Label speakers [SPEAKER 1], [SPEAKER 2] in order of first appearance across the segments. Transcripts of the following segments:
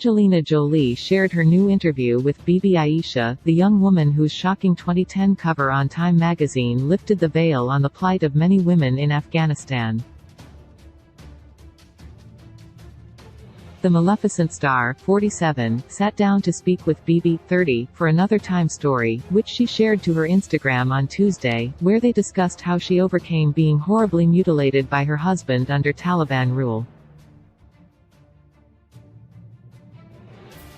[SPEAKER 1] Angelina Jolie shared her new interview with Bibi Aisha, the young woman whose shocking 2010 cover on Time magazine lifted the veil on the plight of many women in Afghanistan. The Maleficent star, 47, sat down to speak with Bibi, 30, for another Time story, which she shared to her Instagram on Tuesday, where they discussed how she overcame being horribly mutilated by her husband under Taliban rule.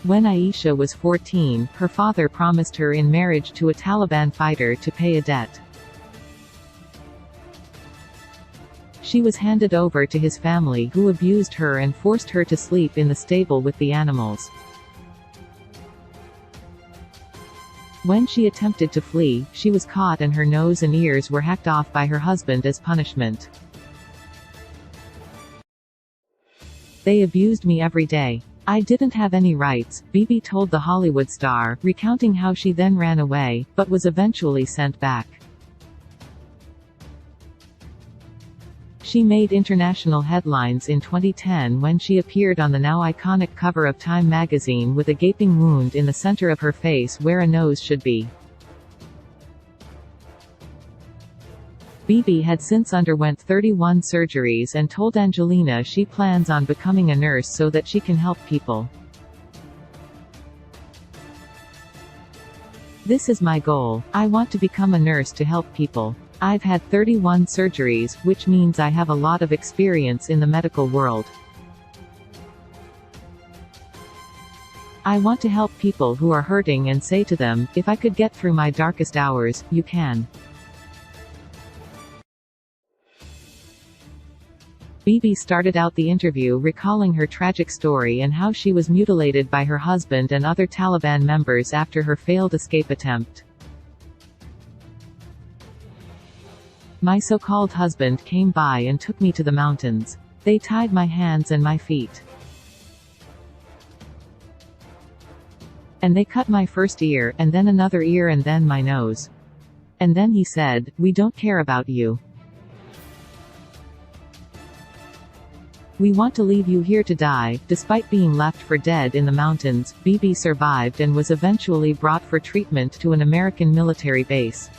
[SPEAKER 1] When Aisha was 14, her father promised her in marriage to a Taliban fighter to pay a debt. She was handed over to his family, who abused her and forced her to sleep in the stable with the animals. When she attempted to flee, she was caught and her nose and ears were hacked off by her husband as punishment. "They abused me every day. I didn't have any rights," Bibi told the Hollywood star, recounting how she then ran away, but was eventually sent back. She made international headlines in 2010 when she appeared on the now iconic cover of Time magazine with a gaping wound in the center of her face where a nose should be. Bibi had since underwent 31 surgeries and told Angelina she plans on becoming a nurse so that she can help people. "This is my goal. I want to become a nurse to help people. I've had 31 surgeries, which means I have a lot of experience in the medical world. I want to help people who are hurting and say to them, if I could get through my darkest hours, you can." Bibi started out the interview recalling her tragic story and how she was mutilated by her husband and other Taliban members after her failed escape attempt. "My so-called husband came by and took me to the mountains. They tied my hands and my feet. And they cut my first ear, and then another ear and then my nose. And then he said, 'We don't care about you. We want to leave you here to die.'" Despite being left for dead in the mountains, Bibi survived and was eventually brought for treatment to an American military base.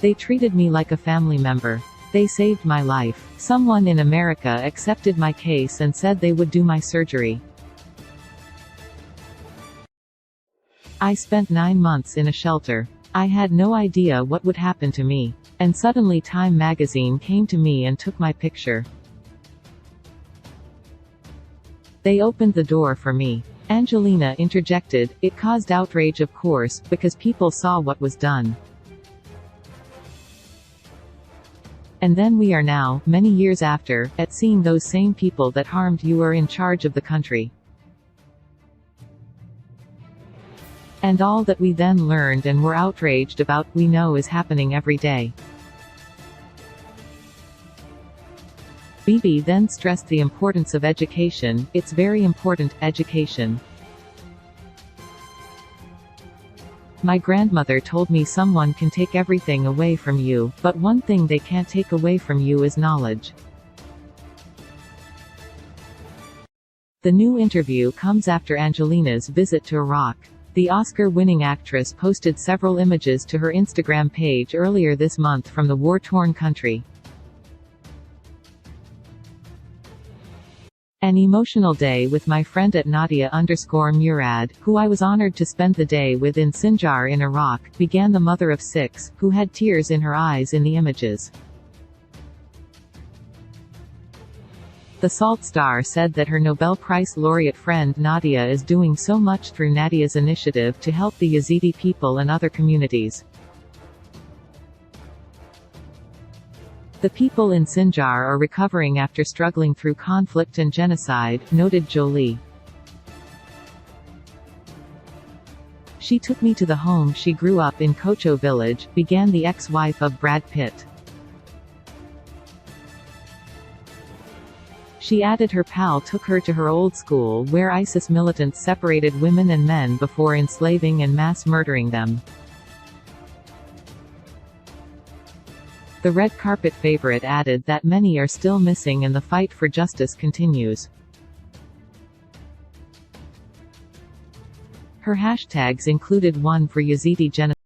[SPEAKER 1] "They treated me like a family member. They saved my life. Someone in America accepted my case and said they would do my surgery. I spent 9 months in a shelter. I had no idea what would happen to me. And suddenly Time magazine came to me and took my picture. They opened the door for me." Angelina interjected, "It caused outrage of course, because people saw what was done. And then we are now, many years after, at seeing those same people that harmed you are in charge of the country. And all that we then learned and were outraged about, we know is happening every day." Bibi then stressed the importance of education. "It's very important, education. My grandmother told me someone can take everything away from you, but one thing they can't take away from you is knowledge." The new interview comes after Angelina's visit to Iraq. The Oscar-winning actress posted several images to her Instagram page earlier this month from the war-torn country. "An emotional day with my friend at Nadia_Murad, who I was honored to spend the day with in Sinjar in Iraq," began the mother of 6, who had tears in her eyes in the images. The Salt star said that her Nobel Prize laureate friend Nadia is doing so much through Nadia's initiative to help the Yazidi people and other communities. "The people in Sinjar are recovering after struggling through conflict and genocide," noted Jolie. "She took me to the home she grew up in Kocho village," began the ex-wife of Brad Pitt. She added her pal took her to her old school where ISIS militants separated women and men before enslaving and mass murdering them. The red carpet favorite added that many are still missing and the fight for justice continues. Her hashtags included one for Yazidi genocide.